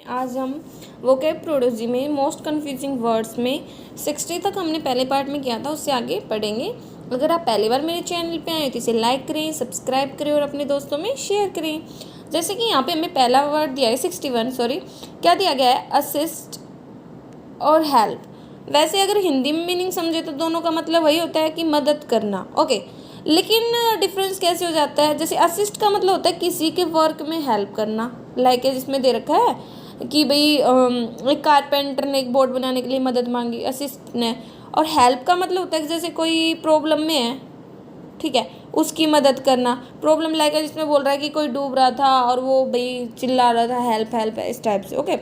आज हम वोकैब्युलरी में मोस्ट कन्फ्यूजिंग वर्ड्स में 60 तक हमने पहले पार्ट में किया था, उससे आगे पढ़ेंगे। अगर आप पहली बार मेरे चैनल पे आए तो इसे लाइक करें, सब्सक्राइब करें और अपने दोस्तों में शेयर करें। जैसे कि यहाँ पे हमें पहला वर्ड दिया है 61 क्या दिया गया है, असिस्ट और हेल्प। वैसे अगर हिंदी में मीनिंग समझे तो दोनों का मतलब वही होता है कि मदद करना, ओके। लेकिन डिफरेंस कैसे हो जाता है, जैसे असिस्ट का मतलब होता है किसी के वर्क में हेल्प करना, लाइक जिसमें दे रखा है कि भाई एक कारपेंटर ने एक बोर्ड बनाने के लिए मदद मांगी, असिस्ट ने। और हेल्प का मतलब होता है कि जैसे कोई प्रॉब्लम में है, ठीक है, उसकी मदद करना। प्रॉब्लम लाइक जिसमें बोल रहा है कि कोई डूब रहा था और वो भाई चिल्ला रहा था हेल्प हेल्प, इस टाइप से, ओके।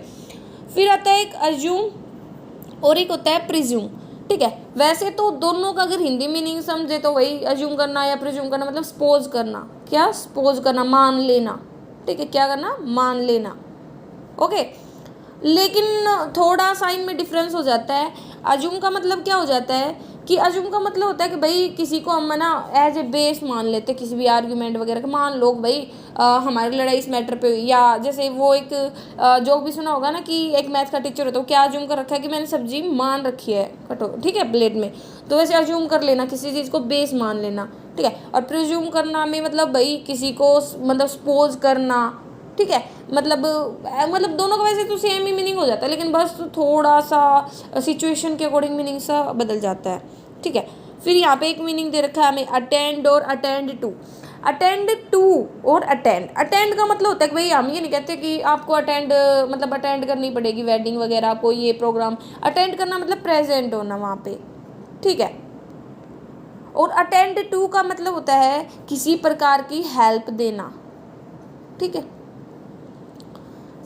फिर आता है एक अज्यूम और एक होता है प्रिज्यूम, ठीक है। वैसे तो दोनों का अगर हिंदी मीनिंग समझे तो वही अज्यूम करना या प्रिज्यूम करना, मतलब सपोज करना। क्या सपोज करना, मान लेना, ठीक है। क्या करना, मान लेना, ओके। लेकिन थोड़ा सा इनमें डिफरेंस हो जाता है। अज्यूम का मतलब क्या हो जाता है कि अज्यूम का मतलब होता है कि भाई किसी को हम ना एज ए बेस मान लेते हैं, किसी भी आर्ग्यूमेंट वगैरह का। मान लो भाई हमारी लड़ाई इस मैटर पे हुई, या जैसे वो एक जोक भी सुना होगा ना कि एक मैथ का टीचर होता है, क्या अज्यूम कर रखा है कि मैंने सब्जी मान रखी है कटो, ठीक है, प्लेट में। तो वैसे अज्यूम कर लेना, किसी चीज़ को बेस मान लेना, ठीक है। और करना में मतलब भाई किसी को मतलब सपोज करना, ठीक है। मतलब दोनों का वैसे तो सेम ही मीनिंग हो जाता है, लेकिन बस थोड़ा सा सिचुएशन के अकॉर्डिंग मीनिंग सा बदल जाता है, ठीक है। फिर यहाँ पे एक मीनिंग दे रखा है हमें, अटेंड और अटेंड टू। अटेंड टू और अटेंड, अटेंड का मतलब होता है कि भाई हम ये नहीं कहते कि आपको अटेंड करनी पड़ेगी वेडिंग वगैरह, कोई ये प्रोग्राम। अटेंड करना मतलब प्रेजेंट होना वहाँ पे, ठीक है। और अटेंड टू का मतलब होता है किसी प्रकार की हेल्प देना, ठीक है।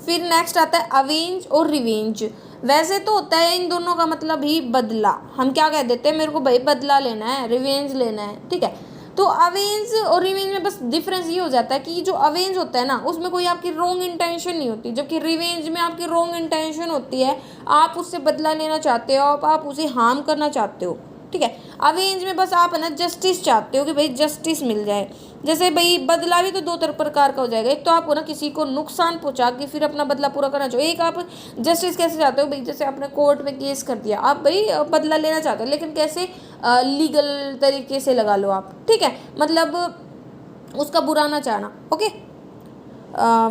फिर नेक्स्ट आता है अवेंज और रिवेंज। वैसे तो होता है इन दोनों का मतलब ही बदला। हम क्या कह देते हैं, मेरे को भाई बदला लेना है, रिवेंज लेना है, ठीक है। तो अवेंज और रिवेंज में बस डिफरेंस ये हो जाता है कि जो अवेंज होता है ना, उसमें कोई आपकी रॉन्ग इंटेंशन नहीं होती, जबकि रिवेंज में आपकी रॉन्ग इंटेंशन होती है। आप उससे बदला लेना चाहते हो, आप उसे हार्म करना चाहते हो, ठीक है। अवेंज में बस आप है ना जस्टिस चाहते हो कि भाई जस्टिस मिल जाए। जैसे भाई बदला भी तो दो प्रकार का हो जाएगा। एक तो आपको ना किसी को नुकसान पहुंचा के फिर अपना बदला पूरा करना चाहिए। एक आप जस्टिस कैसे चाहते हो भाई, जैसे आपने कोर्ट में केस कर दिया, आप भाई बदला लेना चाहते हो, लेकिन कैसे, लीगल तरीके से लगा लो आप, ठीक है। मतलब उसका बुरा ना चाहना, ओके।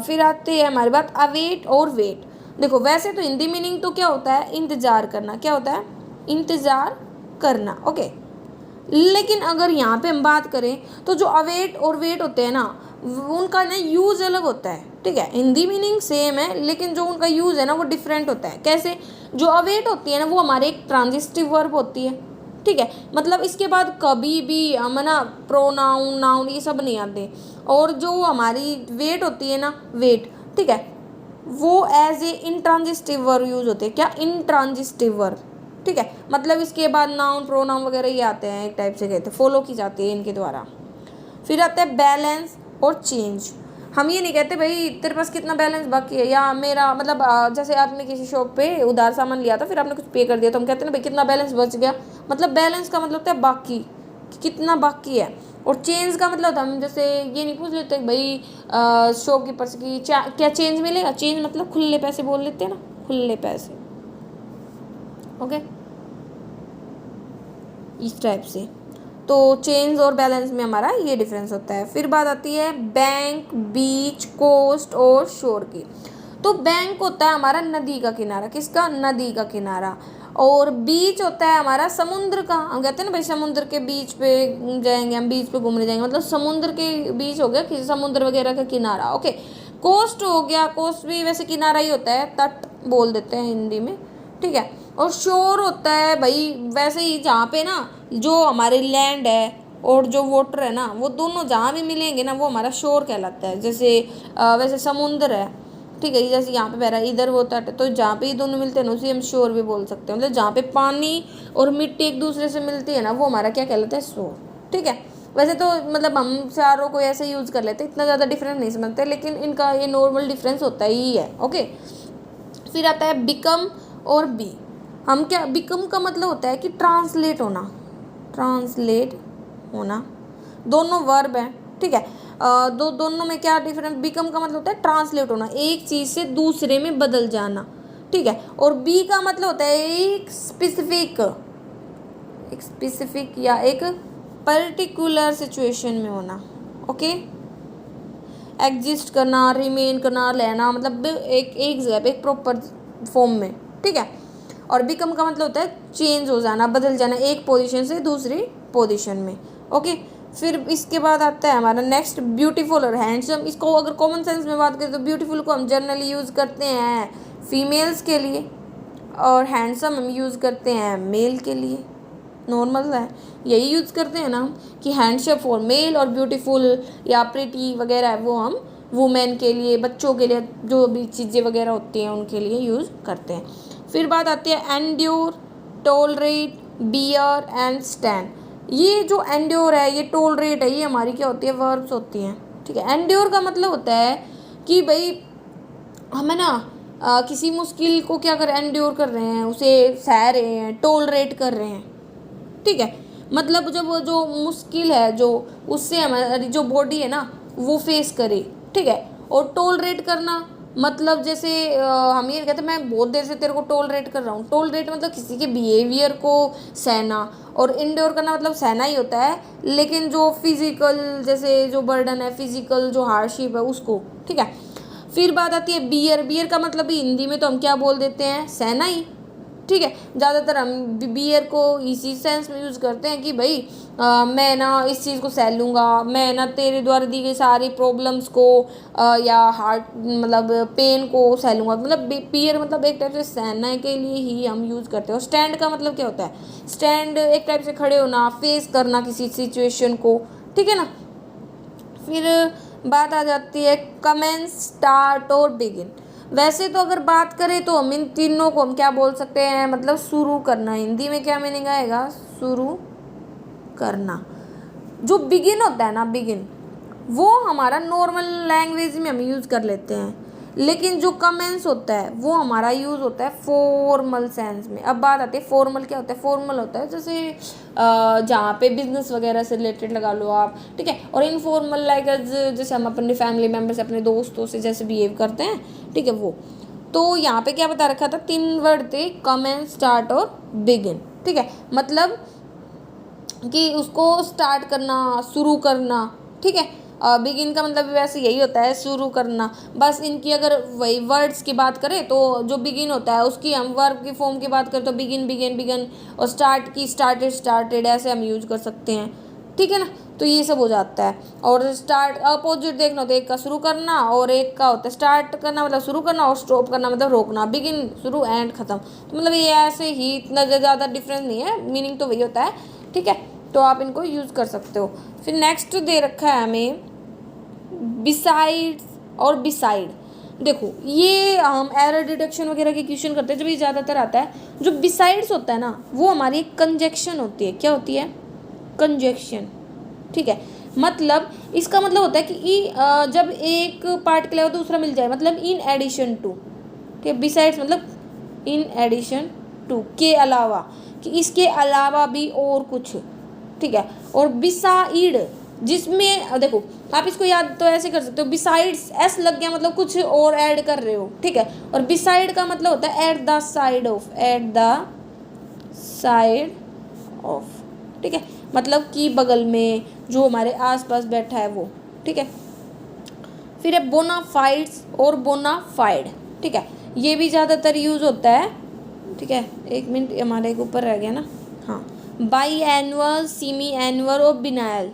फिर आते हैं हमारी बात अवेट और वेट। देखो वैसे तो हिंदी मीनिंग तो क्या होता है, इंतजार करना। क्या होता है, इंतजार करना, ओके। लेकिन अगर यहाँ पे हम बात करें तो जो अवेट और वेट होते हैं ना, उनका ना यूज़ अलग होता है, ठीक है। हिंदी मीनिंग सेम है, लेकिन जो उनका यूज़ है ना वो डिफरेंट होता है। कैसे, जो अवेट होती है ना वो हमारे एक ट्रांजिटिव वर्ब होती है, ठीक है। मतलब इसके बाद कभी भी हम ना प्रोनाउन नाउन ये सब नहीं आते। और जो हमारी वेट होती है ना, वेट, ठीक है, वो as a intransitive verb use होते हैं। क्या, इंट्रांजिटिव वर्ब, ठीक है। मतलब इसके बाद नाउन प्रोनाउन वगैरह ये आते हैं, एक टाइप से कहते हैं, फॉलो की जाती है इनके द्वारा। फिर आता है बैलेंस और चेंज। हम ये नहीं कहते भाई तेरे पास कितना बैलेंस बाकी है, या मेरा मतलब जैसे आपने किसी शॉप पे उधार सामान लिया था, फिर आपने कुछ पे कर दिया, तो हम कहते हैं ना भाई कितना बैलेंस बच गया। मतलब बैलेंस का मतलब होता है बाकी, कितना बाकी है। और चेंज का मतलब होता है, हम जैसे ये नहीं पूछ लेते भाई शॉपकीपर से कि क्या चेंज मिलेगा। चेंज मतलब खुले पैसे बोल लेते हैं ना, खुले पैसे, ओके, इस टाइप से। तो चेंज और बैलेंस में हमारा ये डिफरेंस होता है। फिर बात आती है बैंक, बीच, कोस्ट और शोर की। तो बैंक होता है हमारा नदी का किनारा, किसका, नदी का किनारा। और बीच होता है हमारा समुद्र का। हम कहते हैं ना भाई समुद्र के बीच पे जाएंगे, हम बीच पे घूमने जाएंगे, मतलब समुद्र के बीच हो गया कि समुद्र वगैरह का किनारा, ओके। कोस्ट हो गया, कोस्ट भी वैसे किनारा ही होता है, तट बोल देते हैं हिंदी में, ठीक है। और शोर होता है भाई वैसे ही जहाँ पे ना जो हमारे लैंड है और जो वाटर है ना, वो दोनों जहाँ भी मिलेंगे ना वो हमारा शोर कहलाता है। जैसे वैसे समुद्र है, ठीक है, जैसे यहाँ पे बह रहा है, इधर वो तट, तो जहाँ पे ये दोनों मिलते हैं ना उसे हम शोर भी बोल सकते हैं। मतलब जहाँ पे पानी और मिट्टी एक दूसरे से मिलती है ना वो हमारा क्या कहलाता है, शोर, ठीक है। वैसे तो मतलब हम चारों को ऐसे यूज़ कर लेते, इतना ज़्यादा डिफरेंस नहीं समझते, लेकिन इनका ये नॉर्मल डिफरेंस होता ही है, ओके। फिर आता है बिकम और बी। हम क्या, बिकम का मतलब होता है कि ट्रांसलेट होना, ट्रांसलेट होना, दोनों वर्ब हैं, ठीक है। दोनों में क्या डिफरेंस, बिकम का मतलब होता है ट्रांसलेट होना, एक चीज़ से दूसरे में बदल जाना, ठीक है। और बी का मतलब होता है एक स्पेसिफिक या एक पर्टिकुलर सिचुएशन में होना, ओके। एग्जिस्ट करना, रिमेन करना, लेना, मतलब एक जगह पे एक प्रॉपर फॉर्म में, ठीक है। और बिकम का मतलब होता है चेंज हो जाना, बदल जाना एक पोजीशन से दूसरी पोजीशन में, ओके। फिर इसके बाद आता है हमारा नेक्स्ट ब्यूटीफुल और हैंडसम। इसको अगर कॉमन सेंस में बात करें तो ब्यूटीफुल को हम जनरली यूज़ करते हैं फीमेल्स के लिए, और हैंडसम हम यूज़ करते हैं मेल के लिए, नॉर्मल है, यही यूज़ करते हैं ना हम कि हैंडसम फॉर मेल, और ब्यूटीफुल या प्रिटी वगैरह वो हम वुमेन के लिए, बच्चों के लिए, जो भी चीज़ें वगैरह होती हैं उनके लिए यूज़ करते हैं। फिर बात आती है endure, tolerate, bear and stand. ये जो एंड्योर है, ये टॉलरेट है, ये हमारी क्या होती है, वर्ब्स होती हैं, ठीक है। एंड्योर का मतलब होता है कि भाई हमें ना किसी मुश्किल को क्या कर एंड्योर कर रहे हैं, उसे सह रहे हैं, टॉलरेट कर रहे हैं, ठीक है। मतलब जब वो जो मुश्किल है जो उससे हमारी जो बॉडी है ना वो फेस करे, ठीक है। और टॉलरेट करना मतलब जैसे हम ये कहते हैं मैं बहुत देर से तेरे को टॉलरेट कर रहा हूँ, टॉलरेट मतलब किसी के बिहेवियर को सहना, और इंड्योर करना मतलब सहना ही होता है, लेकिन जो फिजिकल जैसे जो बर्डन है, फिजिकल जो हार्डशिप है उसको, ठीक है। फिर बात आती है बियर। बियर का मतलब भी हिंदी में तो हम क्या बोल देते हैं, सहना ही, ठीक है। ज़्यादातर हम बियर को इसी सेंस में यूज़ करते हैं कि भाई मैं ना इस चीज़ को सह लूँगा, मैं ना तेरे द्वारा दी गई सारी प्रॉब्लम्स को या हार्ट मतलब पेन को सह लूँगा, मतलब बियर मतलब एक टाइप से सहना के लिए ही हम यूज़ करते हैं। और स्टैंड का मतलब क्या होता है, स्टैंड एक टाइप से खड़े होना, फेस करना किसी सिचुएशन को, ठीक है ना। फिर बात आ जाती है कमेंस, स्टार्ट और बिगिन। वैसे तो अगर बात करें तो हम इन तीनों को हम क्या बोल सकते हैं, मतलब शुरू करना, हिंदी में क्या मीनिंग आएगा, शुरू करना। जो बिगिन होता है ना, बिगिन वो हमारा नॉर्मल लैंग्वेज में हम यूज़ कर लेते हैं, लेकिन जो कमेंस होता है वो हमारा यूज़ होता है फॉर्मल सेंस में। अब बात आती है फॉर्मल क्या होता है, फॉर्मल होता है जैसे जहाँ पे बिजनेस वगैरह से रिलेटेड लगा लो आप, ठीक है। और इनफॉर्मल लाइक जैसे हम अपने फैमिली मेम्बर से, अपने दोस्तों से जैसे बिहेव करते हैं, ठीक है वो। तो यहाँ पे क्या बता रखा था, 3 वर्ड थे, कमेंस, स्टार्ट और बिगिन, ठीक है। मतलब कि उसको स्टार्ट करना, शुरू करना, ठीक है। बिगिन का मतलब वैसे यही होता है, शुरू करना। बस इनकी अगर वही वर्ड्स की बात करें तो जो बिगिन होता है उसकी हम वर्ब की फॉर्म की बात करें तो बिगिन बिगिन बिगन, और स्टार्ट की स्टार्टेड स्टार्टेड, ऐसे हम यूज कर सकते हैं, ठीक है ना। तो ये सब हो जाता है। और स्टार्ट अपोजिट देखना तो एक का शुरू करना और एक का होता है स्टार्ट करना मतलब शुरू करना, और स्टॉप करना मतलब रोकना, बिगिन शुरू एंड खत्म। तो मतलब ये ऐसे ही, इतना ज़्यादा डिफरेंस नहीं है, मीनिंग तो वही होता है, ठीक है। तो आप इनको यूज़ कर सकते हो। फिर नेक्स्ट दे रखा है हमें बिसाइड्स और बिसाइड। देखो ये हम एरर डिटेक्शन वगैरह के क्वेश्चन करते हैं जब ये ज़्यादातर आता है। जो बिसाइड्स होता है ना वो हमारी एक कंजक्शन होती है। क्या होती है? कंजक्शन, ठीक है। मतलब इसका मतलब होता है कि जब एक पार्ट के अलावा दूसरा मिल जाए, मतलब इन एडिशन टू, ठीक है। बिसाइड्स मतलब इन एडिशन टू, के अलावा, कि इसके अलावा भी और कुछ, ठीक है। और बिसाइड जिसमें देखो आप इसको याद तो ऐसे कर सकते हो, बिसाइड्स एस लग गया मतलब कुछ और ऐड कर रहे हो, ठीक है। और बिसाइड का मतलब होता है at the side of, at the side of, ठीक है। मतलब कि बगल में, जो हमारे आसपास बैठा है वो, ठीक है। फिर है बोनाफाइड्स और बोनाफाइड, ठीक है। ये भी ज़्यादातर यूज़ होता है, ठीक है। 1 मिनट हमारे एक ऊपर रह गया ना, हाँ। बाई एनुअल, सेमी एनुअल और बिनायल,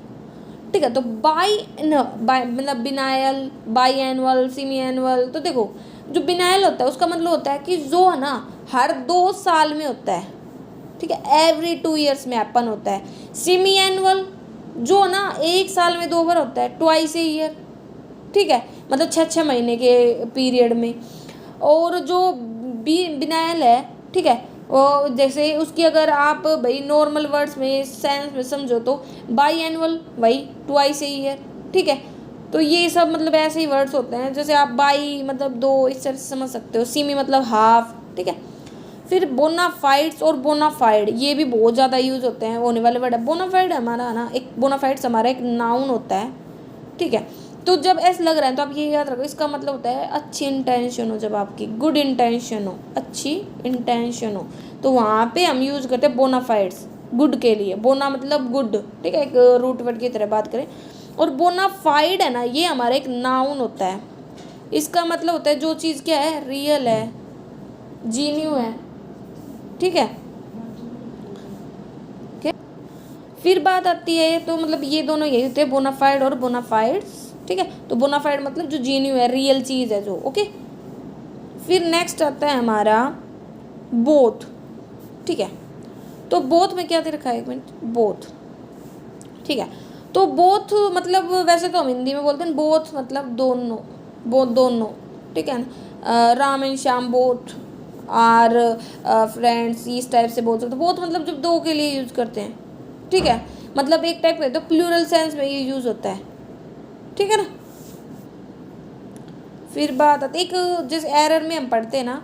ठीक है। तो बाई मतलब बिनायल, बाई एनुअल, सेमी एनुअल। तो देखो जो बिनायल होता है उसका मतलब होता है कि जो है ना हर 2 साल में होता है, ठीक है। एवरी 2 ईयर्स में हैपन होता है। सेमी एनुअल जो है ना 1 साल में 2 बार होता है, ट्वाइस ए ईयर, ठीक है। मतलब 6 महीने के पीरियड में। और जो बिनायल है, ठीक है, और जैसे उसकी अगर आप भाई नॉर्मल वर्ड्स में सेंस में समझो तो बाई एनुअल वही ट्वाइस ए ईयर, ठीक है। तो ये सब मतलब ऐसे ही वर्ड्स होते हैं, जैसे आप बाई मतलब 2 इस तरह से समझ सकते हो, सीमी मतलब हाफ, ठीक है। फिर बोनाफाइड्स और बोनाफाइड, ये भी बहुत ज़्यादा यूज़ होते हैं, होने वाले वर्ड है। बोनाफाइड हमारा ना एक, बोनाफाइड्स हमारा एक नाउन होता है, ठीक है। तो जब ऐसा लग रहा है तो आप ये याद रखो, इसका मतलब होता है अच्छी इंटेंशन हो, जब आपकी गुड इंटेंशन हो, अच्छी इंटेंशन हो, तो वहाँ पे हम यूज करते हैं बोनाफाइड्स, गुड के लिए। बोना मतलब गुड, ठीक है, एक रूट वर्ड की तरह बात करें। और बोनाफाइड है ना, ये हमारा एक नाउन होता है। इसका मतलब होता है जो चीज़ क्या है, रियल है, जीन्यू है, ठीक है। फिर बात आती है, तो मतलब ये दोनों यही होते हैं, बोनाफाइड और बोनाफाइड्स, ठीक है। तो बोनाफाइड मतलब जो जीन्यू है, रियल चीज़ है जो, ओके। फिर नेक्स्ट आता है हमारा बोथ, ठीक है। तो बोथ में क्या दे रखा है, एक मिनट, बोथ, ठीक है। तो बोथ मतलब वैसे तो हम हिंदी में बोलते हैं बोथ मतलब दोनों, बोथ दोनों, ठीक है ना। Ram and Shyam both are friends, इस टाइप से बोल सकते। बोथ मतलब जब दो के लिए यूज करते हैं, ठीक है, मतलब एक टाइप का, तो प्लूरल सेंस में ये यूज होता है, ठीक है ना। फिर बात आती है, एक जैसे एरर में हम पढ़ते हैं ना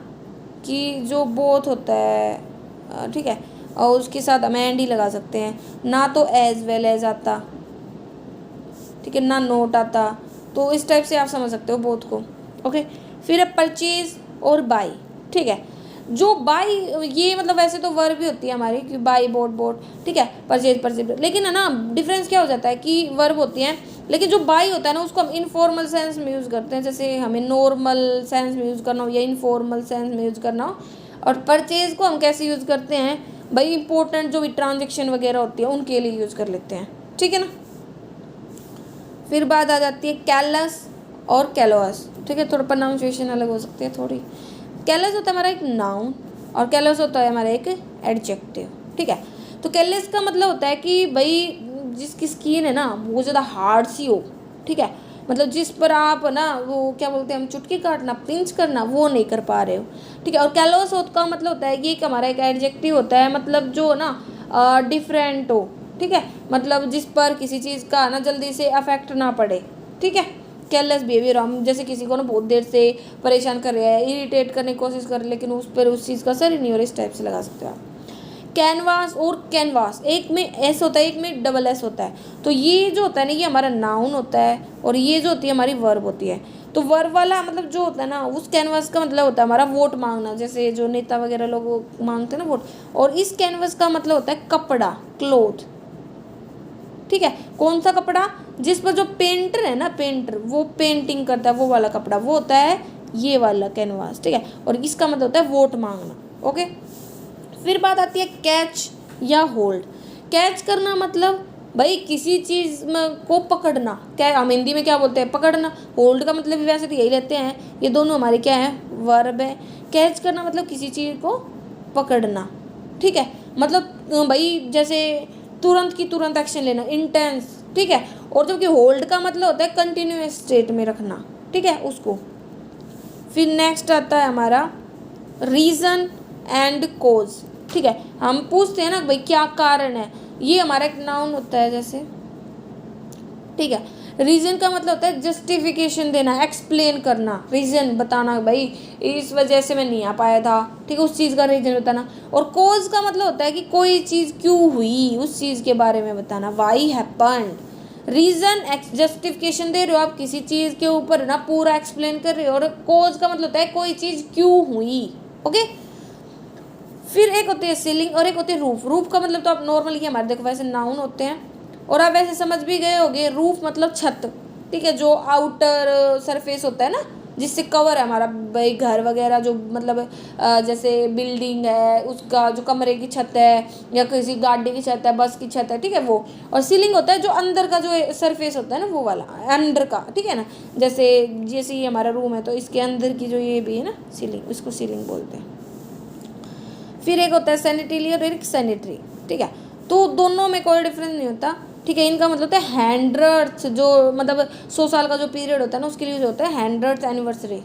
कि जो बोथ होता है, ठीक है, और उसके साथ हम एंड ही लगा सकते हैं, ना तो एज वेल एज आता, ठीक है, ना नोट आता। तो इस टाइप से आप समझ सकते हो बोथ को, ओके। फिर है परचेज और बाई, ठीक है। जो बाई, ये मतलब वैसे तो वर्ब भी होती है हमारी कि बाई बोट बोट, ठीक है, परचेज परचेज, लेकिन है ना डिफरेंस क्या हो जाता है कि वर्ब होती है, लेकिन जो बाई होता है ना उसको हम इनफॉर्मल सेंस में यूज़ करते हैं, जैसे हमें नॉर्मल सेंस में यूज़ करना हो या इनफॉर्मल सेंस में यूज़ करना हो। और परचेज को हम कैसे यूज़ करते हैं भाई, इंपॉर्टेंट जो भी ट्रांजेक्शन वगैरह होती है उनके लिए यूज़ कर लेते हैं, ठीक है ना। फिर बात आ जाती है कैलस और कैलोस, ठीक है, थोड़ा प्रोनाउंसिएशन अलग हो सकती है थोड़ी। कैलस होता है हमारा एक नाउन और कैलोस होता है हमारा एक एडजेक्टिव, ठीक है। तो कैलस का मतलब होता है कि भाई जिसकी स्किन है ना वो ज़्यादा हार्ड सी हो, ठीक है, मतलब जिस पर आप ना वो क्या बोलते हैं हम, चुटकी काटना, पिंच करना, वो नहीं कर पा रहे हो, ठीक है। और कैलोस का मतलब होता है कि एक हमारा एक एडजेक्टिव होता है, मतलब जो ना डिफरेंट हो, ठीक है, मतलब जिस पर किसी चीज़ का ना जल्दी से अफेक्ट ना पड़े, ठीक है। केयरलेस बिहेवियर, हम जैसे किसी को ना बहुत देर से परेशान कर रहे हैं, इरिटेट करने की कोशिश कर रहे हैं, लेकिन उस पर उस चीज़ का असर ही नहीं हो रहा, इस टाइप से लगा सकते हो आप। कैनवास और कैनवास, एक में एस होता है, एक में डबल एस होता है। तो ये जो होता है ना ये हमारा नाउन होता है और ये जो होती है हमारी वर्ब होती है। तो वर्ब वाला मतलब जो होता है ना उस कैनवास का मतलब होता है हमारा वोट मांगना, जैसे जो नेता वगैरह लोग मांगते हैं ना वोट। और इस कैनवास का मतलब होता है कपड़ा, क्लोथ, ठीक है। कौन सा कपड़ा, जिस पर जो पेंटर है ना, पेंटर वो पेंटिंग करता है, वो वाला कपड़ा, वो होता है ये वाला कैनवास, ठीक है। और इसका मतलब होता है वोट मांगना, ओके। फिर बात आती है कैच या होल्ड। कैच करना मतलब भाई किसी चीज़ में को पकड़ना, क्या हम हिंदी में क्या बोलते हैं, पकड़ना। होल्ड का मतलब भी वैसे तो यही रहते हैं, ये दोनों हमारे क्या है, वर्ब है। कैच करना मतलब किसी चीज़ को पकड़ना, ठीक है, मतलब भाई जैसे तुरंत की तुरंत एक्शन लेना, इंटेंस, ठीक है। और जबकि होल्ड का मतलब होता है कंटिन्यूअस स्टेट में रखना, ठीक है, उसको। फिर नेक्स्ट आता है हमारा रीज़न एंड कोज, ठीक है। हम पूछते हैं ना भाई क्या कारण है, ये हमारा एक नाउन होता है जैसे, ठीक है। रीज़न का मतलब होता है जस्टिफिकेशन देना, एक्सप्लेन करना, रीज़न बताना, भाई इस वजह से मैं नहीं आ पाया था, ठीक है, उस चीज़ का रीज़न बताना। और कोज का मतलब होता है कि कोई चीज़ क्यों हुई, उस चीज़ के बारे में बताना, वाई हैपन्ड। रीज़न जस्टिफिकेशन दे रहे हो आप किसी चीज़ के ऊपर ना, पूरा एक्सप्लेन कर रहे हो। और कोज का मतलब होता है कोई चीज़ क्यों हुई, ओके। फिर एक होती है सीलिंग और एक होती है रूफ। रूफ का मतलब तो आप नॉर्मली हमारे देखो वैसे नाउन होते हैं और आप वैसे समझ भी गए होंगे, रूफ मतलब छत, ठीक है, जो आउटर सरफेस होता है ना जिससे कवर है हमारा भाई घर वगैरह, जो मतलब जैसे बिल्डिंग है उसका जो कमरे की छत है या किसी गाड़ी की छत है, बस की छत है, ठीक है, वो। और सीलिंग होता है जो अंदर का जो सरफेस होता है ना, वो वाला अंदर का, ठीक है ना। जैसे जैसे ये हमारा रूम है तो इसके अंदर की जो ये भी है ना सीलिंग, उसको सीलिंग बोलते हैं। फिर एक होता है सैनिटरी और एक सैनिटरी, ठीक है। तो दोनों में कोई डिफरेंस नहीं होता, ठीक है। इनका मतलब होता है हंड्रेड्स, जो मतलब 100 साल का जो पीरियड होता है ना उसके लिए यूज होता है हंड्रेड्स एनिवर्सरी,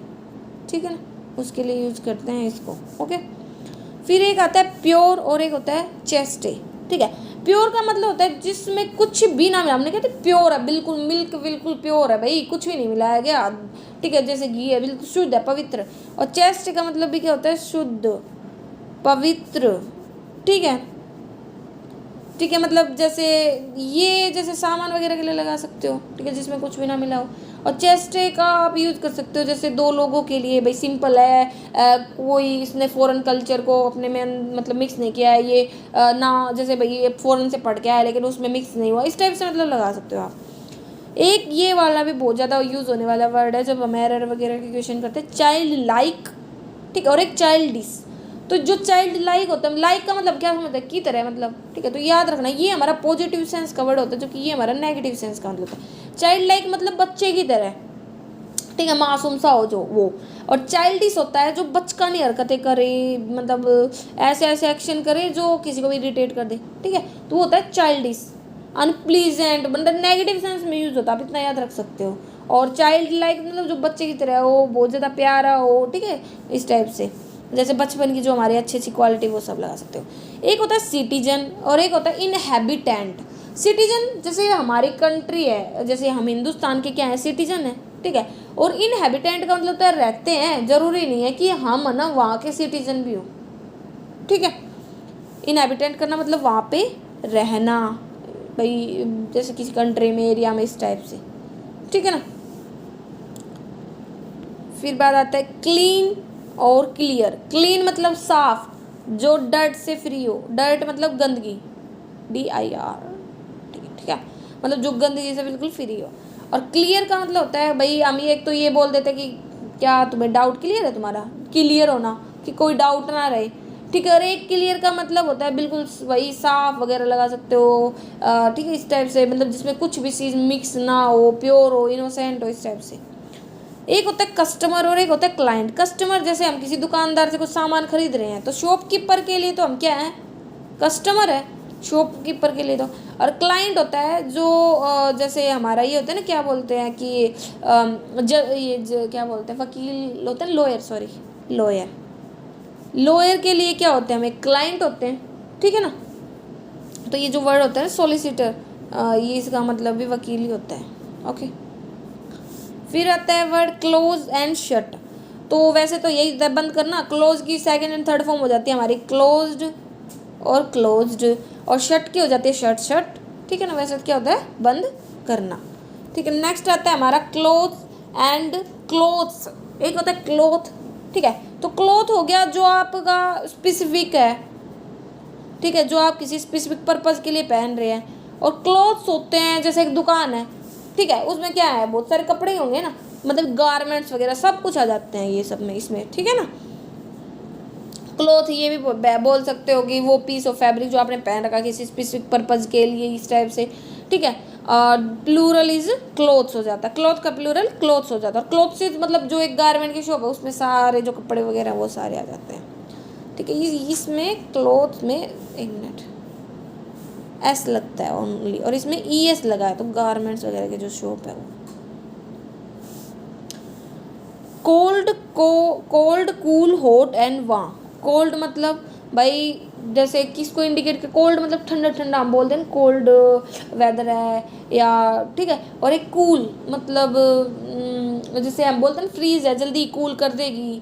ठीक है ना, उसके लिए यूज करते हैं इसको, ओके। फिर एक आता है प्योर और एक होता है चेस्टे, ठीक है। प्योर का मतलब होता है जिसमें कुछ भी ना मिला, हमने कहते प्योर है, बिल्कुल मिल्क बिल्कुल प्योर है भाई, कुछ भी नहीं मिलाया गया, ठीक है, जैसे घी है, बिल्कुल शुद्ध है, पवित्र। और चेस्ट का मतलब भी क्या होता है, शुद्ध, पवित्र, ठीक है। ठीक है, मतलब जैसे ये जैसे सामान वगैरह के लिए लगा सकते हो, ठीक है, जिसमें कुछ भी ना मिला हो। और चेस्ट का आप यूज़ कर सकते हो जैसे दो लोगों के लिए, भाई सिंपल है, कोई इसने फॉरेन कल्चर को अपने में मतलब मिक्स नहीं किया है, ये ना जैसे भाई ये फॉरेन से पढ़ के आया लेकिन उसमें मिक्स नहीं हुआ, इस टाइप से मतलब लगा सकते हो आप। एक ये वाला भी बहुत ज़्यादा यूज़ होने वाला वर्ड है जब हम एरर वगैरह के क्वेश्चन करते हैं, चाइल्ड लाइक, ठीक है, और एक चाइल्डिश। तो जो चाइल्ड लाइक होता है, लाइक का मतलब क्या समझते हैं, की तरह मतलब, ठीक है, तो याद रखना ये हमारा पॉजिटिव सेंस का वर्ड होता है, जो कि ये हमारा नेगेटिव सेंस का मतलब होता है। चाइल्ड लाइक मतलब बच्चे की तरह, ठीक है, मासूम सा हो जो वो। और चाइल्डिश होता है जो बचकानी हरकतें करे, मतलब ऐसे ऐसे एक्शन करे जो किसी को भी इरिटेट कर दे, ठीक है, तो वो होता है चाइल्डिश। अनप्लीजेंट मतलब नेगेटिव सेंस में यूज होता है, आप इतना याद रख सकते हो। और चाइल्ड लाइक मतलब जो बच्चे की तरह हो, बहुत ज़्यादा प्यारा हो, ठीक है, इस टाइप से, जैसे बचपन की जो हमारी अच्छी अच्छी क्वालिटी वो सब लगा सकते हो। एक होता है सिटीजन और एक होता है इनहैबिटेंट। सिटीजन जैसे हमारी कंट्री है, जैसे हम हिंदुस्तान के क्या है, सिटीजन है, ठीक है। और इनहैबिटेंट का मतलब तो रहते हैं, जरूरी नहीं है कि हम ना वहाँ के सिटीजन भी हो, ठीक है। इनहैबिटेंट करना मतलब वहाँ पे रहना, भाई जैसे किसी कंट्री में, एरिया में, इस टाइप से, ठीक है ना। फिर बात आता है क्लीन और क्लियर। क्लीन मतलब साफ, जो डर्ट से फ्री हो, डर्ट मतलब गंदगी, DIR, ठीक है, ठीक है, मतलब जो गंदगी से बिल्कुल फ्री हो। और क्लियर का मतलब होता है भाई हम ये एक तो ये बोल देते कि क्या तुम्हें डाउट क्लियर है, तुम्हारा क्लियर होना, कि कोई डाउट ना रहे, ठीक है। और एक क्लियर का मतलब होता है बिल्कुल वही साफ वगैरह लगा सकते हो, ठीक है, इस टाइप से, मतलब जिसमें कुछ भी चीज़ मिक्स ना हो, प्योर हो, इनोसेंट हो, इस टाइप से। एक होता है कस्टमर और एक होता है क्लाइंट। कस्टमर जैसे हम किसी दुकानदार से कुछ सामान खरीद रहे हैं, तो शॉपकीपर के लिए तो हम क्या हैं, कस्टमर है, शॉपकीपर के लिए तो। और क्लाइंट होता है जो जैसे हमारा ये होता है ना, क्या बोलते हैं कि क्या बोलते हैं, वकील होते हैं, लॉयर, सॉरी, लॉयर। लॉयर के लिए क्या होते हैं, हमें क्लाइंट होते हैं, ठीक है ना। तो ये जो वर्ड होता है सॉलिसिटर, ये इसका मतलब भी वकील ही होता है, ओके। फिर आता है वर्ड क्लोज एंड शट। तो वैसे तो यही बंद करना, क्लोज की सेकंड एंड थर्ड फॉर्म हो जाती है हमारी क्लोज्ड और क्लोज्ड, और शट की हो जाती है शट शट, ठीक है ना। वैसे क्या होता है, बंद करना, ठीक है। नेक्स्ट आता है हमारा क्लोथ एंड क्लोथ्स। एक होता है क्लोथ, ठीक है, तो क्लोथ हो गया जो आपका स्पेसिफिक है, ठीक है, जो आप किसी स्पेसिफिक पर्पज़ के लिए पहन रहे हैं। और क्लोथ्स होते हैं जैसे एक दुकान है, ठीक है, उसमें क्या है, बहुत सारे कपड़े होंगे ना, मतलब गारमेंट्स वगैरह सब कुछ आ जाते हैं ये सब में, इसमें, ठीक है ना। क्लोथ ये भी बोल सकते हो कि वो पीस ऑफ फैब्रिक जो आपने पहन रखा किसी स्पेसिफिक पर्पज़ के लिए, इस टाइप से, ठीक है। प्लूरल इज क्लोथ्स हो जाता है, क्लोथ का प्लूरल क्लोथ्स हो जाता है। और क्लोथ्स इज मतलब जो एक गारमेंट की शॉप है उसमें सारे जो कपड़े वगैरह वो सारे आ जाते हैं, ठीक है। इसमें क्लोथ में एक मिनट S लगता है ओनली, और इसमें ES लगा है, तो गारमेंट्स वगैरह की जो शॉप है वो। Cold cool hot and warm. Cold मतलब भाई जैसे किसको इंडिकेट कर, कोल्ड मतलब ठंडा ठंडा, हम बोलते हैं कोल्ड वेदर है या, ठीक है। और एक कूल मतलब जैसे हम बोलते हैं फ्रीज है, जल्दी कूल कर देगी,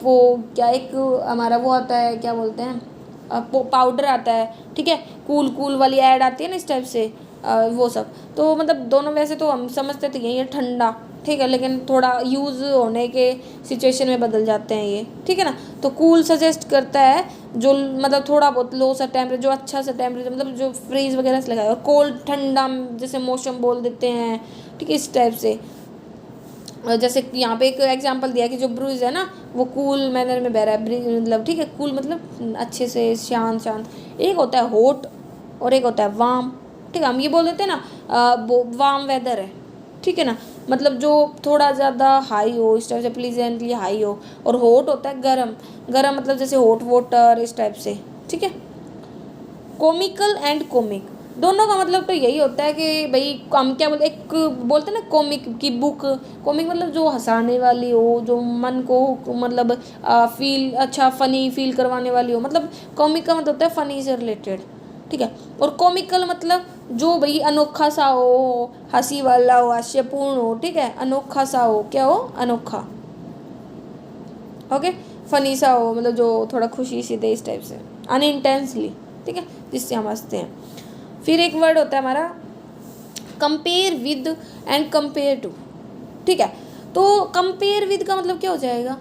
वो क्या एक हमारा वो आता है, क्या बोलते हैं, पाउडर आता है, ठीक है, कूल कूल वाली ऐड आती है ना, इस टाइप से, वो सब। तो मतलब दोनों वैसे तो हम समझते थे ये ठंडा, ठीक है, लेकिन थोड़ा यूज़ होने के सिचुएशन में बदल जाते हैं ये, ठीक है ना। तो कूल सजेस्ट करता है जो मतलब थोड़ा बहुत लो सा टेम्परेचर, जो अच्छा सा टेम्परेचर, मतलब जो फ्रीज वगैरह से लगाए। और कोल्ड ठंडा जैसे मौसम बोल देते हैं, ठीक है, इस टाइप से। जैसे यहाँ पे एक एग्जांपल दिया कि जो ब्रूज है ना वो कूल मैनर में बह रहा है, मतलब, ठीक है, कूल मतलब अच्छे से शांत शांत। एक होता है हॉट और एक होता है वार्म, ठीक है, हम ये बोल देते हैं ना वो वार्म वेदर है, ठीक है ना, मतलब जो थोड़ा ज़्यादा हाई हो, इस टाइप से, प्लीजेंटली हाई हो। और हॉट होता है गरम, गरम मतलब जैसे हॉट वाटर, इस टाइप से, ठीक है। कॉमिकल एंड कॉमिक, दोनों का मतलब तो यही होता है कि भाई हम क्या बोलते, एक बोलते हैं ना कॉमिक की बुक। कॉमिक मतलब जो हंसाने वाली हो, जो मन को मतलब फील अच्छा फनी फील करवाने वाली हो, मतलब कॉमिक का मतलब होता है फनी से रिलेटेड, ठीक है। और कॉमिकल मतलब जो भाई अनोखा सा हो, हंसी वाला हो, हास्यपूर्ण हो, ठीक है, अनोखा सा हो, क्या हो, अनोखा, ओके। फनी सा हो मतलब जो थोड़ा खुशी सी दे, इस टाइप से, अनइंटेंसली, ठीक है, जिससे हम हंसते हैं। फिर एक वर्ड होता है हमारा compare with and compare to, ठीक है। तो कंपेयर विद का मतलब क्या हो जाएगा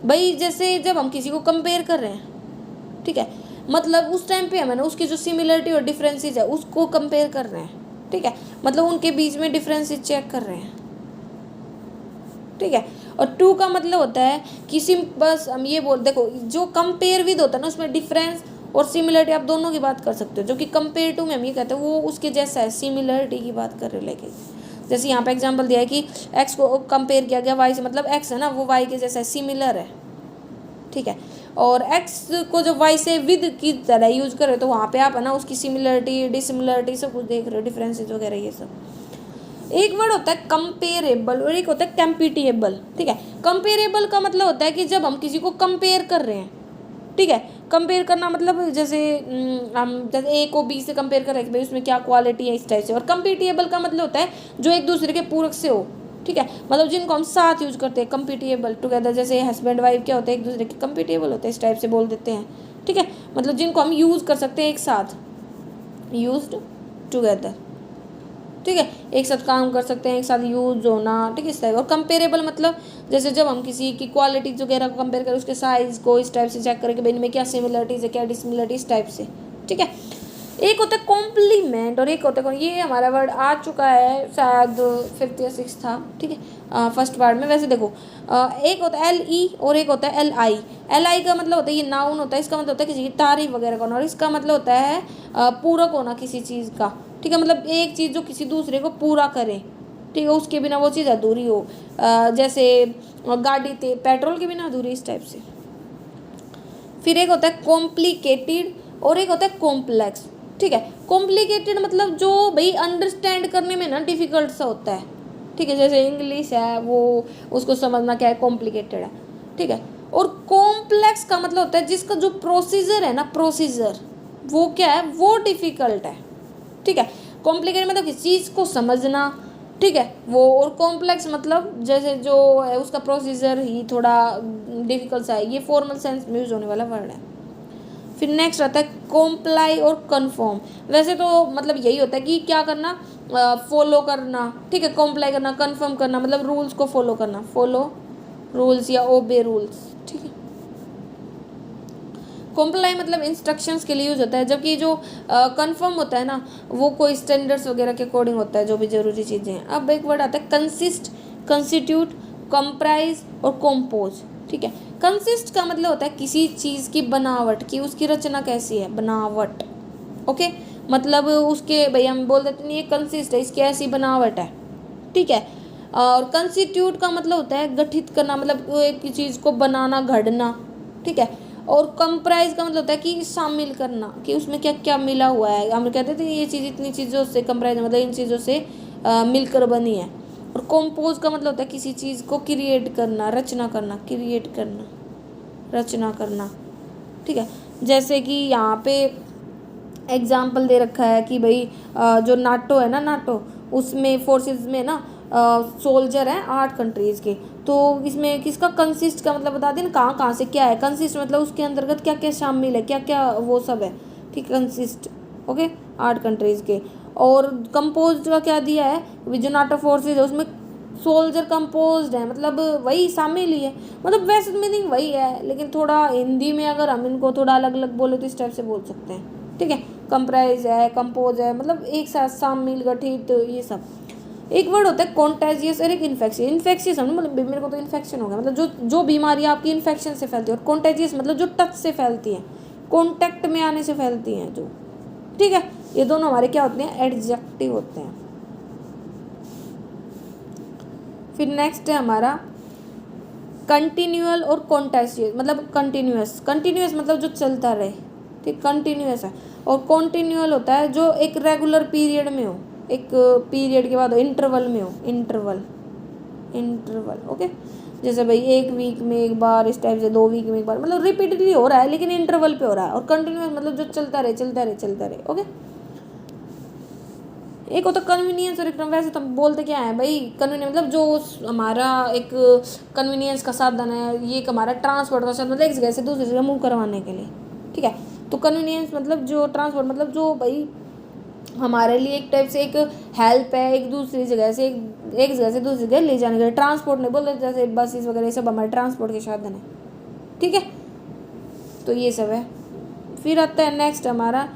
भाई, जैसे जब हम किसी को कंपेयर कर रहे हैं, ठीक है, मतलब उस टाइम पे हमें ना उसकी जो सिमिलरिटी और डिफरेंसेस है उसको कंपेयर कर रहे हैं, ठीक है, मतलब उनके बीच में डिफरेंसेस चेक कर रहे हैं, ठीक है। और टू का मतलब होता है किसी, बस हम ये बोल, देखो जो कंपेयर विद होता है ना उसमें डिफरेंस और सिमिलरिटी आप दोनों की बात कर सकते हो, जो कि कंपेयर टू में हम ये कहते हैं वो उसके जैसा है, सिमिलरिटी की बात कर रहे हो। लेकिन जैसे यहाँ पे एग्जांपल दिया है कि एक्स को कंपेयर किया गया वाई से, मतलब एक्स है ना वो वाई के जैसा है, सिमिलर है, ठीक है। और एक्स को जब वाई से विद की तरह यूज कर रहे हो तो वहाँ पे आप है ना उसकी सिमिलरिटी डिसिमिलरिटी सब कुछ देख रहे हो, डिफरेंसेस वगैरह ये सब। एक वर्ड होता है कंपेरेबल और एक होता है कंपैटिबल, ठीक है। कंपेरेबल का मतलब होता है कि जब हम किसी को कंपेयर कर रहे हैं, ठीक है, कंपेयर करना मतलब जैसे हम जैसे ए को बी से कंपेयर कर रहे हैं कि भाई उसमें क्या क्वालिटी है, इस टाइप से। और कंपैटिबल का मतलब होता है जो एक दूसरे के पूरक से हो, ठीक है, मतलब जिनको हम साथ यूज करते हैं, कंपैटिबल टुगेदर। जैसे हस्बैंड वाइफ क्या होते हैं, एक दूसरे के कंपैटिबल होते हैं, इस टाइप से बोल देते हैं, ठीक है, मतलब जिनको हम यूज कर सकते हैं एक साथ, यूज्ड टुगेदर, ठीक है, एक साथ काम कर सकते हैं, एक साथ यूज होना, ठीक है, इस टाइप। और कंपेरेबल मतलब जैसे जब हम किसी की क्वालिटीज वगैरह को कंपेयर करें, उसके साइज को इस टाइप से चेक करें कि भाई इनमें क्या सिमिलरिटीज है, क्या डिसमिलरिटीज, इस टाइप से, ठीक है। एक होता है कॉम्प्लीमेंट और एक होता है, ये हमारा वर्ड आ चुका है शायद 5th या 6th था, ठीक है, फर्स्ट वर्ड में। वैसे देखो एक होता है LE और एक होता है LI। LI का मतलब होता है ये नाउन होता है, इसका मतलब होता है किसी की तारीफ वगैरह करना, और इसका मतलब होता है पूरक होना किसी चीज़ का, ठीक है, मतलब एक चीज़ जो किसी दूसरे को पूरा करे, ठीक है, उसके बिना वो चीज़ अधूरी हो, जैसे गाड़ी पेट्रोल के बिना अधूरी, इस टाइप से। फिर एक होता है कॉम्प्लिकेटेड और एक होता है कॉम्प्लेक्स, ठीक है। कॉम्प्लिकेटेड मतलब जो भाई अंडरस्टैंड करने में ना डिफिकल्ट सा होता है, ठीक है, जैसे इंग्लिश है वो उसको समझना क्या है, कॉम्प्लिकेटेड है, ठीक है। और कॉम्प्लेक्स का मतलब होता है जिसका जो प्रोसीजर है ना, प्रोसीजर वो क्या है, वो डिफिकल्ट है, ठीक है। कॉम्प्लिकेटेड मतलब किसी चीज़ को समझना, ठीक है, वो। और कॉम्प्लेक्स मतलब जैसे जो है उसका प्रोसीजर ही थोड़ा डिफिकल्ट सा है। ये फॉर्मल सेंस में यूज होने वाला वर्ड है। फिर नेक्स्ट आता है कॉम्प्लाई और कन्फर्म। वैसे तो मतलब यही होता है कि क्या करना, फॉलो करना, ठीक है, कॉम्प्लाई करना, कन्फर्म करना मतलब रूल्स को फॉलो करना, फॉलो रूल्स या ओबे रूल्स, ठीक है। कॉम्प्लाई मतलब इंस्ट्रक्शंस के लिए यूज होता है, जबकि जो कन्फर्म होता है ना वो कोई स्टैंडर्ड्स वगैरह के अकॉर्डिंग होता है, जो भी जरूरी चीज़ें हैं। अब एक वर्ड आता है कंसिस्ट, कंस्टिट्यूट, कंप्राइज और कॉम्पोज, ठीक है। कंसिस्ट का मतलब होता है किसी चीज़ की बनावट की, उसकी रचना कैसी है, बनावट, ओके, मतलब उसके भाई हम बोल देते हैं ये कंसिस्ट है, इसकी ऐसी बनावट है, ठीक है। और कंस्टिट्यूट का मतलब होता है गठित करना, मतलब एक चीज़ को बनाना, घड़ना, ठीक है। और कंप्राइज का मतलब होता है कि शामिल करना, कि उसमें क्या क्या मिला हुआ है। हम कहते थे ये चीज़ इतनी चीज़ों से कंप्राइज मतलब इन चीज़ों से मिलकर बनी है। और कंपोज का मतलब होता है किसी चीज़ को क्रिएट करना, रचना करना, क्रिएट करना, रचना करना, ठीक है। जैसे कि यहाँ पे एग्जाम्पल दे रखा है कि भाई जो नाटो है ना, नाटो उसमें फोर्सेस में ना सोल्जर हैं 8 कंट्रीज़ के। तो इसमें किसका कंसिस्ट का मतलब बता दें ना, कहाँ कहाँ से क्या है। कंसिस्ट मतलब उसके अंतर्गत क्या क्या शामिल है, क्या क्या वो सब है, ठीक, कंसिस्ट, ओके, 8 कंट्रीज़ के। और कंपोज का क्या दिया है, जो नाटो फोर्सेज है उसमें सोल्जर कंपोज्ड है, मतलब वही शामिल ही है, मतलब वैसे मीनिंग वही है, लेकिन थोड़ा हिंदी में अगर हम इनको थोड़ा अलग अलग बोले तो इस टाइप से बोल सकते हैं, ठीक है। कंप्राइज है, कंपोज है, मतलब एक साथ शामिल, गठित, ये सब। एक वर्ड होता है कॉन्टेजियस और एक इन्फेक्शियस। इन्फेक्शियस हम मतलब मेरे को तो इन्फेक्शन हो गया, मतलब जो बीमारी आपकी इन्फेक्शन से फैलती है। और कॉन्टेजियस मतलब जो टच से फैलती है, कॉन्टैक्ट में आने से फैलती हैं जो, ठीक है। ये दोनों हमारे क्या होते हैं, एडजेक्टिव होते हैं। फिर नेक्स्ट है हमारा कंटिन्यूअल और कॉन्टेजियस, मतलब कंटिन्यूअस, कंटिन्यूअस मतलब जो चलता रहे, ठीक, कंटिन्यूअस है। और कॉन्टिन्यूअल होता है जो एक रेगुलर पीरियड में हो, एक पीरियड के बाद हो, इंटरवल में हो, इंटरवल, इंटरवल, ओके। जैसे भाई 1 वीक में एक बार, इस टाइप से 2 वीक में एक बार, मतलब रिपीटेडली हो रहा है लेकिन इंटरवल पे हो रहा है। और कंटिन्यूअस मतलब जो चलता रहे, चलता रहे, चलता रहे, ओके। एक होता कन्वीनियंस और एक, वैसे तो हम बोलते क्या है भाई, कन्वीनियंस मतलब जो हमारा एक कन्वीनियंस का साधन है, ये एक हमारा ट्रांसपोर्ट का साधन, मतलब एक जगह से दूसरी जगह मूव करवाने के लिए, ठीक है। तो कन्वीनियंस मतलब जो ट्रांसपोर्ट मतलब जो भाई हमारे लिए एक टाइप से एक हेल्प है, एक दूसरी जगह से एक जगह से दूसरी जगह ले जाने के लिए। ट्रांसपोर्ट नहीं बोलते, जैसे बसेस वगैरह सब हमारे ट्रांसपोर्ट के साधन है, ठीक है। तो ये सब है। फिर आता है नेक्स्ट हमारा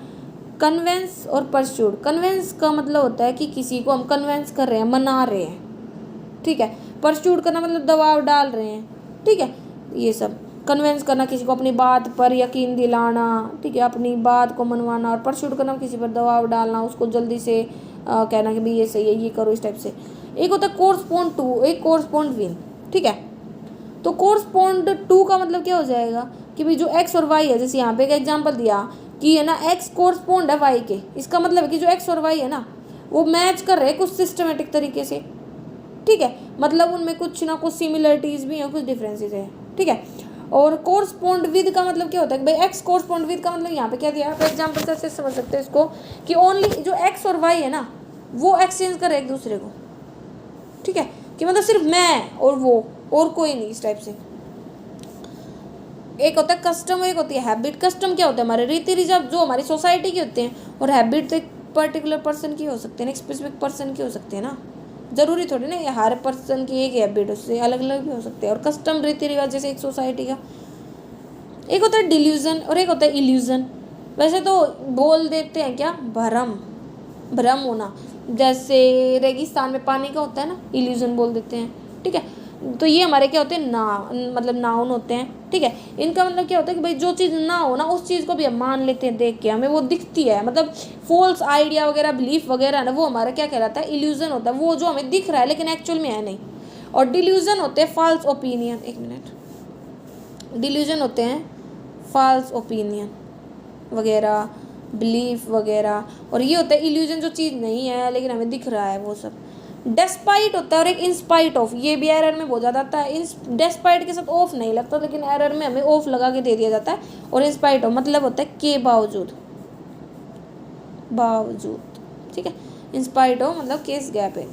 कन्वेंस और परस्यूड। कन्वेंस का मतलब होता है कि किसी को हम कन्वेंस कर रहे हैं, मना रहे हैं, ठीक है। परस्यूड करना मतलब दबाव डाल रहे हैं, ठीक है। ये सब कन्वेंस करना, किसी को अपनी बात पर यकीन दिलाना, ठीक है, अपनी बात को मनवाना। और परस्यूड करना किसी पर दबाव डालना, उसको जल्दी से कहना कि भाई ये सही है, ये करो, इस टाइप से। एक होता है कोरस्पॉन्ड टू, एक कोरस्पॉन्ड विन, ठीक है। तो कोरस्पॉन्ड टू का मतलब क्या हो जाएगा कि भाई जो एक्स और वाई है, जैसे यहाँ पे एक एग्जांपल दिया कि है ना एक्स कोरस्पॉन्ड है वाई के, इसका मतलब है कि जो एक्स और वाई है ना वो मैच कर रहे हैं कुछ सिस्टमेटिक तरीके से, ठीक है। मतलब उनमें कुछ ना कुछ सिमिलरिटीज भी हैं, कुछ डिफरेंसेस है, ठीक है। और कोरस्पॉन्ड विद का मतलब क्या होता है कि भाई एक्स कोरस्पॉन्ड विद का मतलब यहाँ पे क्या दिया, आप एग्जाम्पल से ऐसे समझ सकते हैं इसको कि ओनली जो एक्स और वाई है ना वो एक्सचेंज करे एक दूसरे को, ठीक है, कि मतलब सिर्फ मैं और वो और कोई नहीं, इस टाइप से। एक होता है कस्टम, एक होती है हैबिट। कस्टम क्या होता है, हमारे रीति रिवाज जो हमारी सोसाइटी के होते हैं, और हैबिट तो एक पर्टिकुलर पर्सन की हो सकते हैं, एक स्पेसिफिक पर्सन की हो सकते हैं ना, जरूरी थोड़ी ना ये हर पर्सन की एक हैबिट, उससे अलग अलग भी हो सकते हैं। और कस्टम रीति रिवाज जैसे एक सोसाइटी का। एक होता है डिल्यूजन और एक होता है इल्यूजन। वैसे तो बोल देते हैं क्या, भ्रम, भ्रम होना, जैसे रेगिस्तान में पानी का होता है ना, इल्यूजन बोल देते हैं, ठीक है। तो ये हमारे क्या होते हैं, मतलब नाउन होते हैं, ठीक है। इनका मतलब क्या होता है कि भाई जो चीज़ ना हो ना उस चीज़ को भी हम मान लेते हैं, देख के हमें वो दिखती है, मतलब फॉल्स आइडिया वगैरह बिलीफ वगैरह ना, वो हमारा क्या कहलाता है, इल्यूजन होता है, वो जो हमें दिख रहा है लेकिन एक्चुअल में है नहीं। और डिल्यूजन होते हैं फॉल्स ओपिनियन, एक मिनट, डिल्यूजन होते हैं फॉल्स ओपिनियन वगैरह, बिलीफ वगैरह। और ये होता है इल्यूजन, जो चीज़ नहीं है लेकिन हमें दिख रहा है, वो सब। डेस्पाइट होता है और एक इंस्पाइट ऑफ, ये भी एरर में बहुत ज़्यादा आता है। डेस्पाइट के साथ ऑफ नहीं लगता, लेकिन एरर में हमें ऑफ लगा के दे दिया जाता है। और इंस्पाइट ऑफ मतलब होता है के बावजूद, बावजूद, ठीक है। इंस्पाइट ऑफ मतलब केस गैप है।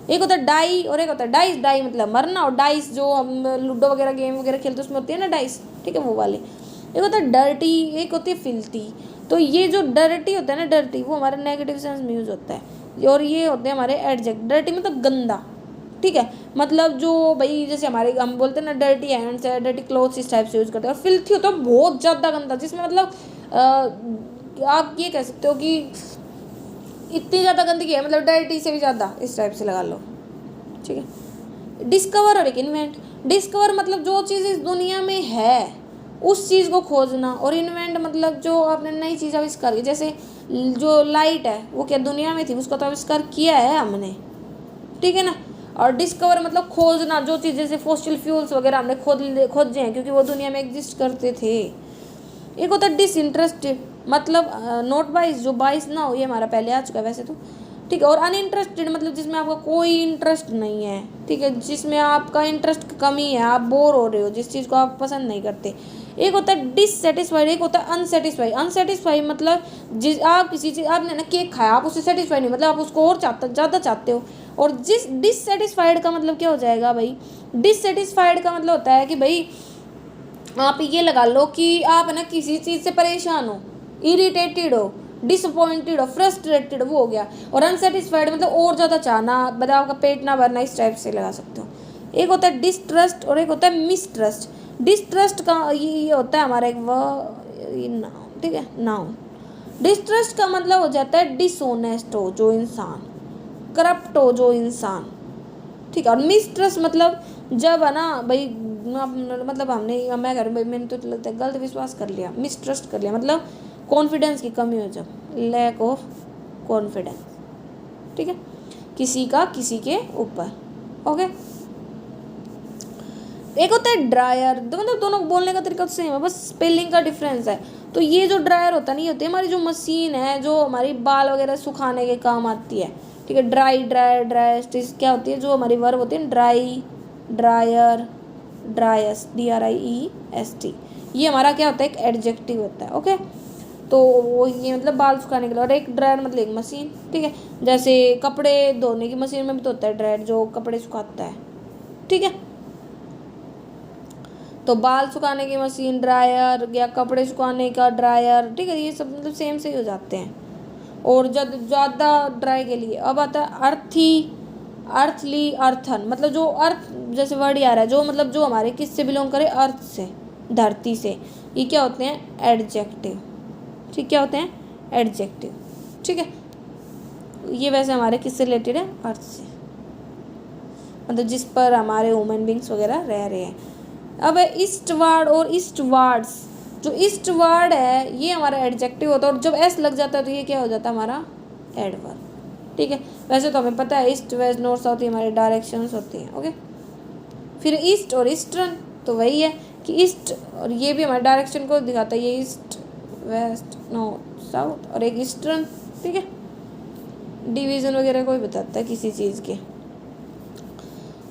एक होता है डाई और एक होता है डाइस। डाई मतलब मरना, और डाइस जो हम लूडो वगैरह गेम वगैरह खेलते हैं उसमें होती है ना डाइस, ठीक है, वो वाले। एक होता है डर्टी, एक होती है फिल्थी। तो ये जो डर्टी होता है ना, डर्टी वो हमारा नेगेटिव सेंस में यूज होता है। और ये होते हैं हमारे एडजेक्ट। डर्टी मतलब गंदा, ठीक है, मतलब जो भाई जैसे हमारे हम बोलते हैं ना डर्टी हैंड्स है, डर्टी क्लोथ्स, इस टाइप से यूज करते हैं। और फिल्थी होता है बहुत ज़्यादा गंदा, जिसमें मतलब आप ये कह सकते हो कि इतनी ज़्यादा गंदगी है, मतलब डर्टी से भी ज़्यादा, इस टाइप से लगा लो, ठीक है। डिस्कवर और एक इन्वेंट। डिस्कवर मतलब जो चीज़ इस दुनिया में है उस चीज़ को खोजना, और इन्वेंट मतलब जो आपने नई चीज़ आविष्कार की, जैसे जो लाइट है वो क्या दुनिया में थी, उसका तो आविष्कार किया है हमने, ठीक है ना। और डिस्कवर मतलब खोजना, जो चीज़ जैसे फॉसिल फ्यूल्स वगैरह हमने खोजे हैं क्योंकि वो दुनिया में एग्जिस्ट करते थे। एक होता है डिसइंटरेस्टेड, मतलब नोट बाइस, जो बाइस ना हो, ये हमारा पहले आ चुका है वैसे तो, ठीक है। और अनइंटरेस्टेड मतलब जिसमें आपका कोई इंटरेस्ट नहीं है, ठीक है, जिसमें आपका इंटरेस्ट कमी है, आप बोर हो रहे हो, जिस चीज़ को आप पसंद नहीं करते। एक होता है डिससेटिस्फाइड, एक होता है अनसेटिस्फाइड। अनसेटिस्फाइड मतलब जिस आप किसी चीज़, आपने ना केक खाया, आप उससे सेटिस्फाइड नहीं, मतलब आप उसको और ज़्यादा चाहते हो। और जिस डिससेटिस्फाइड का मतलब क्या हो जाएगा भाई, डिससेटिस्फाइड का मतलब होता है कि भाई आप ये लगा लो कि आप ना किसी चीज़ से परेशान हो, इरिटेटेड हो, डिसअपॉइंटेड हो, फ्रस्ट्रेटेड, वो हो गया। और अनसेटिस्फाइड मतलब और ज़्यादा चाहना, मतलब आपका पेट ना भरना, इस टाइप से लगा सकते हो। एक होता है डिस्ट्रस्ट और एक होता है मिसट्रस्ट। डिस्ट्रस्ट का ये होता है हमारा एक नाउन, ठीक है, नाउन। डिस्ट्रस्ट का मतलब हो जाता है डिसऑनेस्ट हो जो इंसान, करप्ट हो जो इंसान, ठीक है। और मिसट्रस्ट मतलब जब है ना भाई, मतलब मैं कह रही हूँ, मैंने तो लगता है गलत विश्वास कर लिया, मिसट्रस्ट कर लिया, मतलब कॉन्फिडेंस की कमी हो, जब लैक ऑफ कॉन्फिडेंस, ठीक है, किसी का किसी के ऊपर, ओके। एक होता है ड्रायर, मतलब दोनों बोलने का तरीका सेम है, बस स्पेलिंग का डिफरेंस है। तो ये जो ड्रायर होता है ना, ये होती है हमारी जो मशीन है जो हमारी बाल वगैरह सुखाने के काम आती है, ठीक है। ड्राई, ड्रायर, ड्राइस्ट क्या होती है, जो हमारी वर्ब होती है ड्राई, ड्रायर, ड्राइस्ट, DRIEST, ये हमारा क्या होता है, एक एडजेक्टिव होता है, ओके। तो वो ये मतलब बाल सुखाने के लिए। और एक ड्रायर मतलब एक मशीन, ठीक है, जैसे कपड़े धोने की मशीन में भी तो होता है ड्रायर, जो कपड़े सुखाता है, ठीक है। तो बाल सुखाने की मशीन ड्रायर, या कपड़े सुखाने का ड्रायर, ठीक है, ये सब मतलब सेम से ही हो जाते हैं। और जब ज़्यादा ड्राई के लिए अब आता है अर्थी, अर्थली, अर्थन, मतलब जो अर्थ जैसे वर्ड ही आ रहा है, जो मतलब जो हमारे किस से बिलोंग करे, अर्थ से, धरती से, ये क्या होते हैं, एडजेक्टिव। ठीक, क्या होते हैं, एडजेक्टिव। ठीक है, ये वैसे हमारे किससे रिलेटेड है, अर्थ से, मतलब जिस पर हमारे ह्यूमन बींग्स वगैरह रह रहे हैं। अब है ईस्टवार्ड और ईस्टवार्ड्स। जो ईस्टवार्ड है ये हमारा एडजेक्टिव होता है, और जब एस लग जाता है तो ये क्या हो जाता है, हमारा एडवर्ब। ठीक है, वैसे तो हमें पता है ईस्ट वेस्ट नॉर्थ साउथ ये हमारी डायरेक्शंस होती हैं। ओके, फिर ईस्ट और ईस्टर्न, तो वही है कि ईस्ट, और ये भी हमारे डायरेक्शन को दिखाता है, ये ईस्ट वेस्ट नॉर्थ साउथ, और एक ईस्टर्न। ठीक है, डिवीज़न वगैरह को भी बताता है किसी चीज़ के।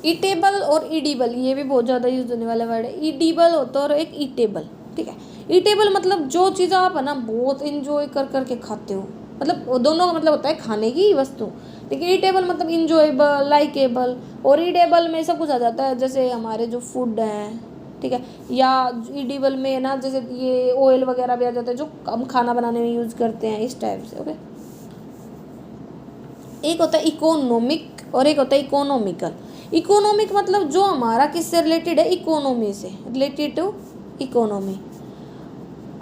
ईटेबल और ईडिबल, ये भी बहुत ज़्यादा यूज होने वाला वर्ड है। ईडिबल होता है और एक ईटेबल। ठीक है, ईटेबल मतलब जो चीज़ आप है ना बहुत इंजॉय कर करके खाते हो, मतलब दोनों का मतलब होता है खाने की वस्तु। लेकिन ईटेबल मतलब इंजॉयबल, लाइकेबल, और ईडेबल में सब कुछ आ जाता है, जैसे हमारे जो फूड हैं। ठीक है, या ईडिबल में ना जैसे ये ऑयल वगैरह भी आ जाता है जो हम खाना बनाने में यूज़ करते हैं, इस टाइप से। ओके, एक होता है इकोनॉमिक और एक होता है इकोनॉमिकल। इकोनॉमिक मतलब जो हमारा किससे रिलेटेड है, इकोनॉमी से रिलेटेड टू इकोनॉमी।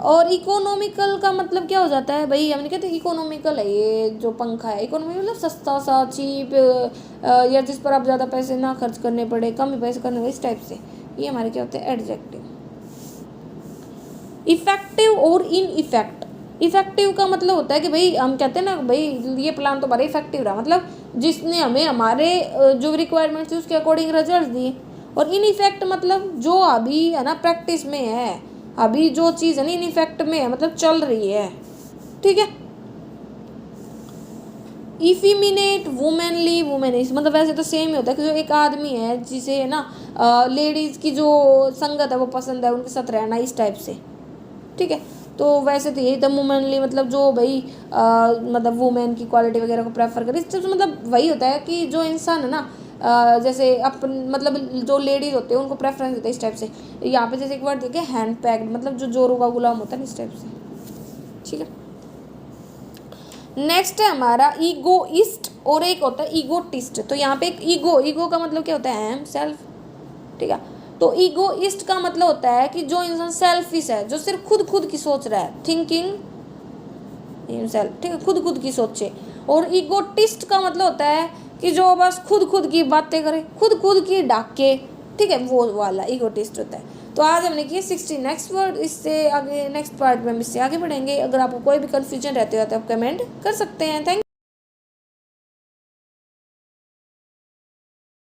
और इकोनॉमिकल का मतलब क्या हो जाता है भाई, हमने कहते हैं इकोनॉमिकल है ये जो पंखा है, इकोनॉमी मतलब सस्ता सा, चीप, या जिस पर आप ज़्यादा पैसे ना खर्च करने पड़े, कम ही पैसे करने पड़े, इस टाइप से। ये हमारे क्या होते हैं, एडजेक्टिव। इफेक्टिव और इन इफेक्ट। इफेक्टिव का मतलब होता है कि भाई हम कहते हैं ना भाई ये प्लान तो बड़ा इफेक्टिव रहा, मतलब जिसने हमें हमारे जो रिक्वायरमेंट्स थी उसके अकॉर्डिंग रिजल्ट दिए। और इन इफेक्ट मतलब जो अभी है ना प्रैक्टिस में है, अभी जो चीज़ है ना इन इफेक्ट में है, मतलब चल रही है। ठीक है, इफिमिनेट, वुमेनली, वुमेनिश, मतलब वैसे तो सेम ही होता है कि जो एक आदमी है जिसे है ना लेडीज़ की जो संगत है वो पसंद है, उनके साथ रहना, इस टाइप से। ठीक है, तो वैसे तो यही था वुमेनली, मतलब जो भाई मतलब वुमेन की क्वालिटी वगैरह को प्रेफर करे, इस मतलब वही होता है कि जो इंसान है ना जैसे अपन मतलब जो लेडीज होते हैं उनको प्रेफरेंस देते हैं, इस टाइप से। यहाँ पे जैसे एक वर्ड देखे हैंड पैक्ड, मतलब जो जोरों का गुलाम होता है, इस टाइप से। ठीक है, नेक्स्ट है हमारा ईगोइस्ट और एक होता है ईगोटिस्ट। तो यहाँ पे एक ईगो का मतलब क्या होता है, एम, सेल्फ। ठीक है, तो ईगोइस्ट का मतलब होता है कि जो इंसान सेल्फिश है, जो सिर्फ खुद की सोच रहा है, थिंकिंग हिमसेल्फ। ठीक है, खुद की सोचे। और ईगोटिस्ट का मतलब होता है कि जो बस खुद की बातें करे, खुद की डाके। ठीक है, वो वाला ईगोटिस्ट होता है। तो आज हमने किए 60 नेक्स्ट वर्ड, इससे आगे नेक्स्ट पार्ट में हम इससे आगे बढ़ेंगे। अगर आपको कोई भी कन्फ्यूजन रहते हो तो आप कमेंट कर सकते हैं। थैंक